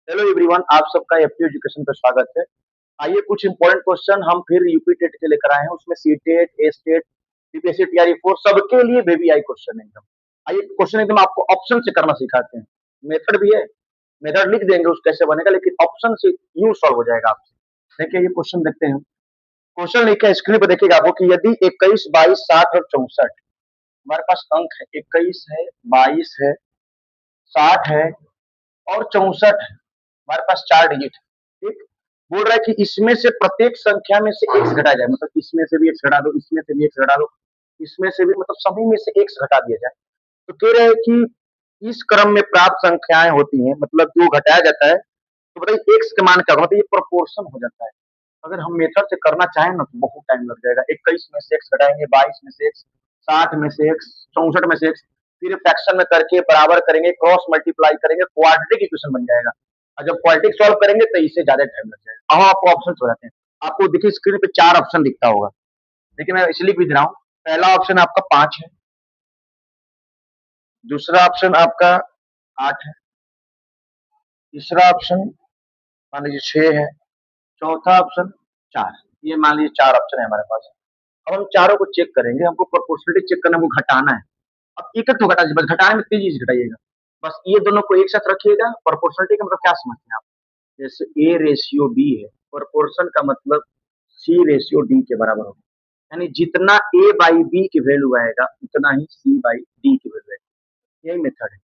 Hello everyone, आप सबका FP education पे स्वागत है। आइए कुछ इंपॉर्टेंट क्वेश्चन हम फिर यूपी टेट के लेकर आए हैं। उसमें C TET, S TET, UPSC TRE 4 सबके लिए बेबी आई क्वेश्चन है एकदम। आइए क्वेश्चन एकदम आपको ऑप्शन से करना सिखाते हैं। मेथड भी है, मेथड लिख देंगे उस कैसे बनेगा, लेकिन ऑप्शन से यू सॉल्व हो जाएगा आपसे। देखिए ये क्वेश्चन देखते हैं। क्वेश्चन लिखा है स्क्रीन पर, देखिएगा आपको कि यदि 21, 22, 60 और 64 हमारे पास अंक है। 21 है, 22 है, 60 है और 64 है। हमारे पास 4 डिजिट है। ठीक, बोल रहा है कि इसमें से प्रत्येक संख्या में से एक्स घटा जाए, मतलब इसमें से भी एक्स घटा दो, इसमें से भी एक्स घटा दो, इसमें से भी, मतलब सभी में से एक्स घटा दिया जाए। तो कह रहे हैं कि इस क्रम में प्राप्त संख्याएं होती हैं, मतलब जो घटाया जाता है। तो बताइए एक्स के मान क्या होगा, मतलब ये प्रोपोर्शन हो जाता है। अगर हम मेथड से करना चाहें ना तो बहुत टाइम लग जाएगा। 21 में से एक्स घटाएंगे, 22 में से एक्स, 60 में से एक्स, 64 में से एक्स, फिर फ्रैक्शन में करके बराबर करेंगे, क्रॉस मल्टीप्लाई करेंगे, क्वाड्रेटिक इक्वेशन बन जाएगा। और जब क्वाड्रेटिक सॉल्व करेंगे तो इससे ज्यादा टाइम लग जाएगा। अब आपको ऑप्शन हो जाते हैं। आपको देखिए स्क्रीन पे 4 ऑप्शन दिखता होगा। देखिए मैं इसलिए भी दे रहा हूँ। पहला ऑप्शन आपका 5 है, दूसरा ऑप्शन आपका 8 है, तीसरा ऑप्शन मान लीजिए 6 है, चौथा ऑप्शन 4। ये मान लीजिए 4 ऑप्शन है हमारे पास। अब हम चारों को चेक करेंगे, हमको प्रोपोर्शनलिटी चेक करना है, हमको घटाना है। अब एक एक तो घटा दीजिए, बस घटाने में तेजी से घटाइएगा। बस ये दोनों को एक साथ रखिएगा। प्रोपोर्शनलिटी का मतलब क्या समझते हैं आप? जैसे ए रेशियो बी है, प्रोपोर्शन का मतलब सी रेशियो डी के बराबर होगा। यानी जितना ए बाई बी की वैल्यू आएगा उतना ही सी बाई डी की वैल्यू आएगी। यही मेथड है।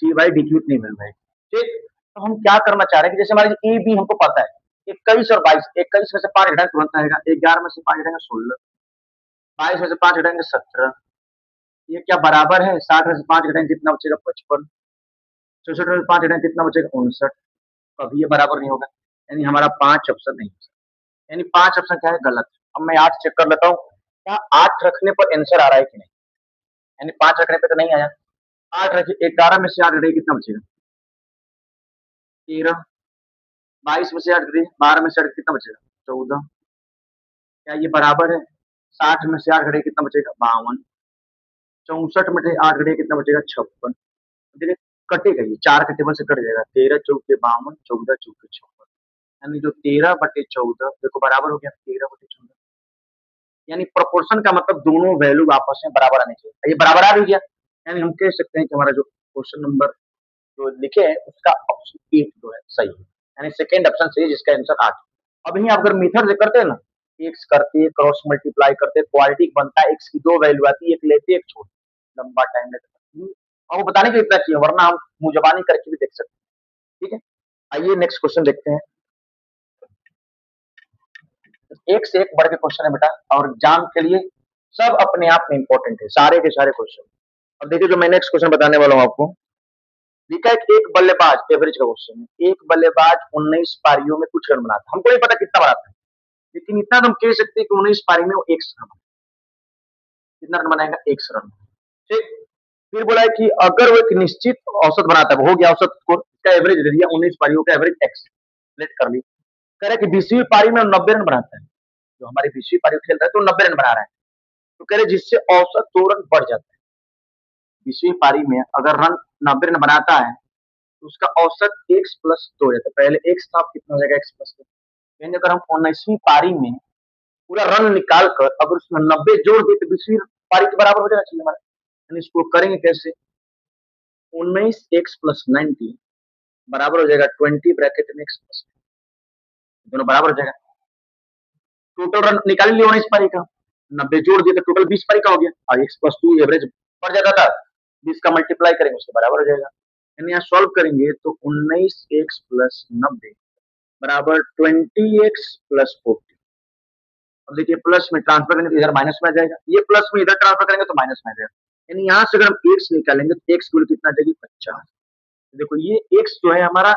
सी बाई डी की उतनी वैल्यू आएगी। ठीक, तो हम क्या करना चाह रहे हैं कि जैसे हमारे ए बी हमको पता है 21 और 22, 21 में से 5 घटाएं तुरंत आएगा, 11 में से 5 घटाएंगे 16, 22 में से 5 घटाएंगे 17। ये क्या बराबर है? 60 में से 5 घटाएंगे कितना बचेगा? 55। 64 में से 5 घटाएंगे कितना बचेगा? 59। कभी ये बराबर नहीं होगा। यानी हमारा 5 ऑप्शन नहीं है। यानी 5 ऑप्शन क्या है? गलत। अब मैं 8 चेक कर लेता हूँ, क्या 8 रखने पर आंसर आ रहा है कि नहीं? यानी 5 रखने पे तो नहीं आया। 8 रखिए, 11 में से 8 घटाइए कितना बचेगा? 13। 22 में से 8 घटाइए, 12 में से 8 कितना बचेगा? 14। क्या ये बराबर है? 60 में से 8 घटाइए कितना बचेगा? 52। 64 में से 8 घटाइए कितना बचेगा? 56। देखिए कटेगा, ये 4 के टेबल से कट जाएगा। 13 चौके 52, 14 चौके 56। यानी जो 13/14 देखो बराबर हो गया 13/14। यानी प्रोपोर्शन का मतलब दोनों वैल्यू आपस में बराबर आने चाहिए। ये बराबर आ भी गया, यानी हम कह सकते हैं कि हमारा जो क्वेश्चन नंबर जो लिखे हैं उसका ऑप्शन 8 जो है सही है। यानी सेकंड ऑप्शन सही है, जिसका आंसर 8। अब यही आप अगर मेथड से करते हैं ना, एक्स करते, क्रॉस मल्टीप्लाई करते, क्वाड्रेटिक बनता है, एक्स की 2 वैल्यू आती है, एक लेते एक छोड़ते, लंबा टाइम लगता है। आपको बताने के लिए इतना चाहिए, वरना हम मुंह जबानी करके भी देख सकते हैं। ठीक है, आइए नेक्स्ट क्वेश्चन देखते हैं। एक से एक बढ़ के क्वेश्चन है बेटा, और एग्जाम के लिए सब अपने आप में इंपॉर्टेंट है, सारे के सारे क्वेश्चन। अब देखिए जो मैं नेक्स्ट क्वेश्चन बताने वाला हूँ आपको, लिखा है कि एक बल्लेबाज, एवरेज का क्वेश्चन है, एक बल्लेबाज 19 पारियों में कुछ रन बनाता है। हमको नहीं पता कितना बनाता है, लेकिन इतना तो हम कह सकते हैं कि 19 पारी में वो 1 रन, कितना रन बनाएगा? 1 रन। ठीक, फिर बोला है कि अगर वो एक निश्चित औसत बनाता है, हो गया औसत स्कोर का एवरेज दे दिया, 19 पारियों का एवरेज एक्स लेट कर ली। कह रहे कि 20वीं पारी में 90 रन बनाता है, जो हमारी 20वीं पारी खेल रहा है तो 90 रन बना रहा है। तो कह रहे जिससे औसत 2 रन बढ़ जाता है। 20वीं पारी में अगर रन 90 रन बनाता है तो उसका औसत एक्स प्लस 2 हो जाता है। पहले एक्स था, अब कितना हो जाएगा? X plus 2। यानी अगर हम 19वीं पारी में पूरा रन निकाल कर अगर उसमें 90 जोड़ दे तो 20वीं पारी के बराबर हो जाना चाहिए हमारा। यानी इसको करेंगे कैसे? 19x + 90 बराबर हो जाएगा 20 ब्रैकेट में x+, दोनों बराबर हो जाएगा। टोटल रन निकाल लिया 19 पारी का, 90 जोड़ दिए तो टोटल 20 पारी का हो गया, और x+2 एवरेज बढ़ जाता था, 20 का मल्टीप्लाई करेंगे उसके बराबर हो जाएगा। यानी यहाँ सॉल्व करेंगे तो 19x + 90 बराबर 20x + 40। अब देखिए प्लस में ट्रांसफर करेंगे तो इधर माइनस में आ जाएगा, ये प्लस में इधर ट्रांसफर करेंगे तो माइनस में आ जाएगा। यानी यहाँ से अगर हम एक्स निकालेंगे तो एक्स की कितना आ जाएगी? 50। देखो ये एक्स जो है हमारा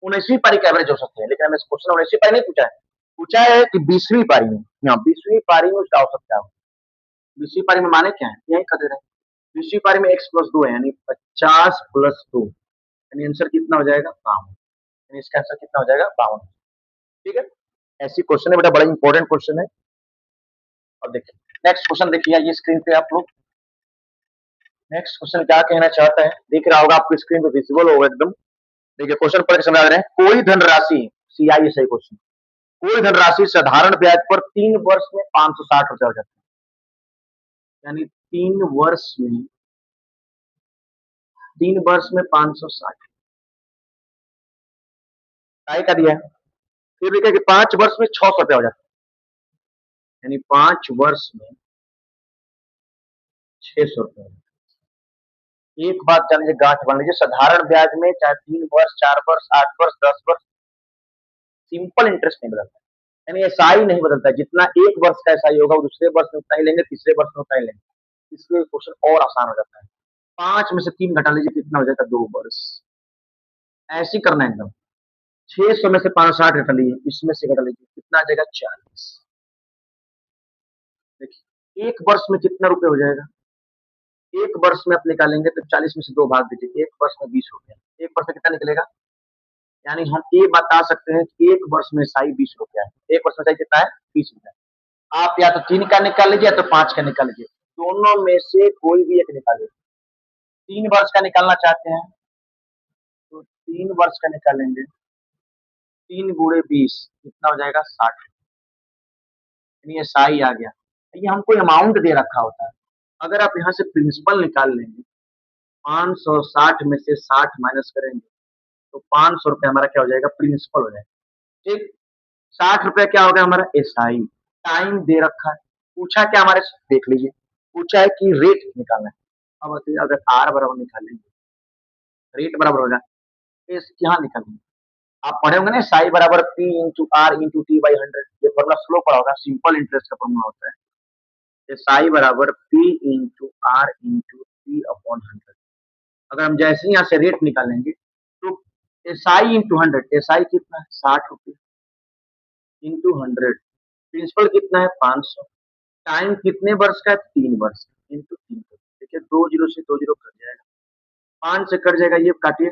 19वीं पारी का एवरेज हो सकते हैं, लेकिन हमें क्वेश्चन 19वीं पारी नहीं पूछा है, पूछा है कि 20वीं पारी में। यहाँ 20वीं पारी में उसका औसत क्या होगा? 20वीं पारी में माने क्या है? यही कर दे रहे हैं। 20वीं पारी में x+2 है, यानी 50 + 2, यानी आंसर कितना हो जाएगा? 52। यानी इसका आंसर कितना हो जाएगा? 52। ठीक है, ऐसी क्वेश्चन है बेटा, बड़ा इंपॉर्टेंट क्वेश्चन है। अब देखिए नेक्स्ट क्वेश्चन, देखिए ये स्क्रीन पे आप लोग नेक्स्ट क्वेश्चन क्या कहना चाहता है, देख रहा होगा आपको स्क्रीन पे विजिबल होगा एकदम। देखिए क्वेश्चन पढ़ के समझा रहे हैं। कोई धनराशि, सीआई सही क्वेश्चन, कोई धनराशि साधारण ब्याज पर 3 वर्ष में 560 रुपए हो जाती है। यानी 3 वर्ष में 560 काय का दिया है। फिर देखिए कि 5 वर्ष में 600 रुपया हो जाता है, यानी 5 वर्ष में 600 रुपया। एक बात जान लीजिए, गांठ बांध लीजिए, साधारण ब्याज में चाहे 3 वर्ष, 4 वर्ष, 8 वर्ष, 10 वर्ष, सिंपल इंटरेस्ट नहीं बदलता है। यानी एसआई नहीं बदलता है। जितना एक वर्ष का एसआई होगा वो दूसरे वर्ष में उतना ही लेंगे, तीसरे वर्ष में उतना ही लेंगे। इसलिए क्वेश्चन और आसान हो जाता है। 5 में से 3 घटा लीजिए, कितना हो जाएगा, 2 वर्ष। ऐसे ही करना है एकदम। 600 में से 560 घटा लीजिए, इसमें से घटा लीजिए, कितना आ जाएगा, 40। देखिए एक वर्ष में कितना रुपए हो जाएगा, एक वर्ष में आप निकालेंगे तो 40 में से 2 भाग दीजिए, एक वर्ष में 20 रुपया, एक वर्ष में कितना निकलेगा। यानी हम ये बता सकते हैं कि एक वर्ष में साई 20 रुपया है, एक वर्ष में साई कितना है, 20 रुपया। आप या तो 3 का निकाल लीजिए या तो 5 का निकाल लीजिए, दोनों में से कोई भी एक निकालिए। 3 वर्ष का निकालना चाहते हैं तो 3 वर्ष का निकालेंगे, 3 × 20 कितना हो जाएगा, 60। यानी ये साई आ गया। ये हमको अमाउंट दे रखा होता है। अगर आप यहाँ से प्रिंसिपल निकाल लेंगे, 560 में से 60 माइनस करेंगे तो 500 रुपया हमारा क्या हो जाएगा, प्रिंसिपल हो जाएगा। ठीक, 60 रुपया क्या होगा हमारा, एसआई। टाइम दे रखा है, पूछा क्या हमारे से, देख लीजिए, पूछा है कि रेट निकालना है। अब अगर आर बराबर निकालेंगे, रेट बराबर होगा, इस यहाँ निकालेंगे। आप पढ़े होंगे ना, साई बराबर P into R into T by 100। ये फॉर्मूला स्लो पढ़ा होगा, सिंपल इंटरेस्ट का फॉर्मूला होता है। ये साई बराबर P into R into T upon 100। अगर हम जैसे ही यहाँ से रेट निकालेंगे तो एसआई इंटू 100, एसआई कितना है, 60 रुपये इंटू 100, प्रिंसिपल कितना है, 500। टाइम कितने वर्ष का है, 3 वर्ष इंटू 300। देखिए 2 जीरो से 2 जीरो कट जाएगा, 5 से कट जाएगा, ये काटिए,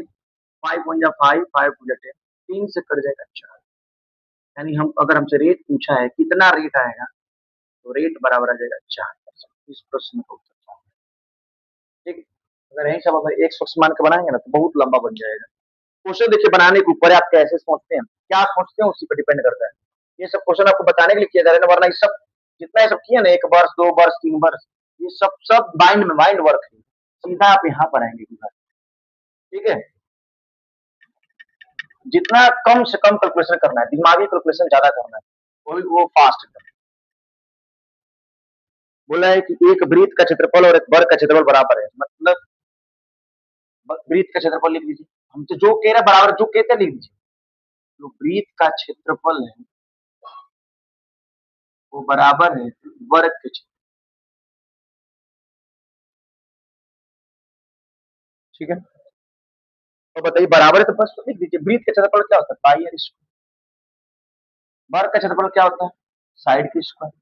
5 1 जा 5, 5 2 जा 10, 3 से कट जाएगा 4। यानी हम अगर हमसे रेट पूछा है कितना रेट आएगा तो रेट बराबर आ जाएगा 4%। इस प्रश्न का उत्तर 4। ठीक, अगर यही सब अगर एक शख्स मान के बनाएंगे ना तो बहुत लंबा बन जाएगा। क्वेश्चन देखिए बनाने के ऊपर आप कैसे सोचते हैं, क्या सोचते हैं उसी पर डिपेंड करता है। ये सब क्वेश्चन आपको बताने के लिए किया जा रहा है ना, वरना ये सब जितना ये सब किया ना, 1 वर्ष 2 वर्ष 3 वर्ष, ये सब सब माइंड वर्क है। सीधा आप यहाँ पर आएंगे, ठीक है। जितना कम से कम कैलकुलेशन करना है, दिमागी कैलकुलेशन ज्यादा करना है, वो फास्ट एकदम। बोला है कि एक वृत्त का क्षेत्रफल और एक वर्ग का क्षेत्रफल बराबर है, मतलब वृत्त का क्षेत्रफल लिख लीजिए, हमसे जो कह रहा है बराबर, जो कहते हैं लिख दीजिए। जो वृत्त का क्षेत्रफल है वो बराबर है वर्ग के क्षेत्र, ठीक है। तो बताइए बराबर है तो बस लिख दीजिए। वृत्त का क्षेत्रफल क्या होता है, पाई आर स्क्वायर। वर्ग का क्षेत्रफल क्या होता है, साइड की स्क्वायर।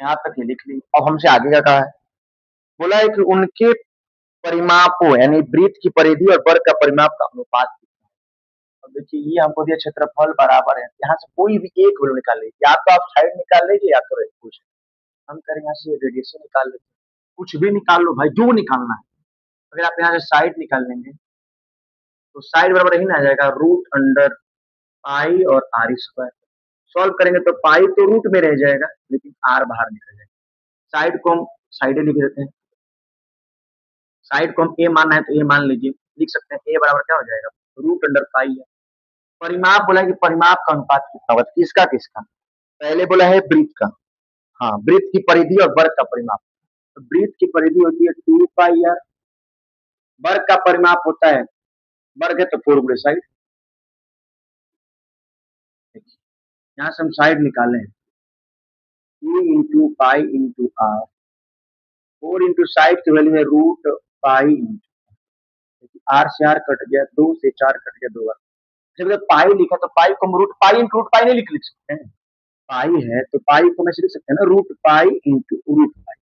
यहाँ तक ये लिख ली। अब हमसे आगे का कहा है, बोला है कि उनके परिमापों यानी वृत्त की परिधि और वर्ग का परिमाप का अनुपात कितना है। अब देखिए ये हमको दिया क्षेत्रफल बराबर है, यहाँ से कोई भी एक वैल्यू निकाल लीजिए, या तो आप साइड निकाल लीजिए या तो कुछ हम करें यहाँ से रेडियशन निकाल लेते हैं, कुछ भी निकाल लो भाई, जो निकालना है। अगर आप यहाँ से साइड निकाल लेंगे तो साइड बराबर यही ना आ जाएगा, रूट अंडर पाई और आर स्क्वायर। सॉल्व करेंगे तो पाई तो रूट में रह जाएगा लेकिन आर बाहर निकल जाएगा। साइड को हम साइड लिख देते हैं, साइड को हम ए मानना है तो ए मान लीजिए, लिख सकते हैं ए बराबर क्या हो जाएगा, रूट अंडर पाई है। परिमाप बोला है कि परिमाप का अनुपात कितना होगा, किसका किसका, पहले बोला है वृत्त का, हाँ वृत्त की परिधि और वर्ग का परिमाप। तो वृत्त की परिधि होती है 2 पाई आर, वर्ग का परिमाप होता है, वर्ग है तो 4 गुणे साइड। यहाँ से हम साइड निकाले 2 into pi into R, 4 into side की वैल्यू है रूट पाई इंटू आर, से आर कट गया, 2 से 4 कट गया, 2 जब पाई लिखा तो पाई को हम root pi into root pi नहीं लिख सकते हैं, पाई है तो पाई को मैं लिख सकते हैं ना, root pi into root pi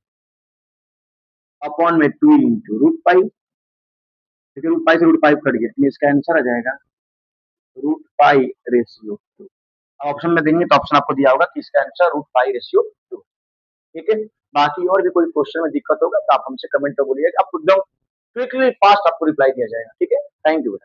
upon में 2 इंटू रूट पाई, ठीक है। रूट पाई से रूट पाई कट गया, इसका आंसर आ जाएगा रूट पाई रेशियो 2। ऑप्शन में देंगे तो ऑप्शन आपको दिया होगा कि इसका आंसर रूट पाई रेशियो 2, ठीक है। बाकी और भी कोई क्वेश्चन में दिक्कत होगा तो आप हमसे कमेंट में बोलिएगा, आप एकदम क्विकली फास्ट आपको रिप्लाई दिया जाएगा। ठीक है, थैंक यू।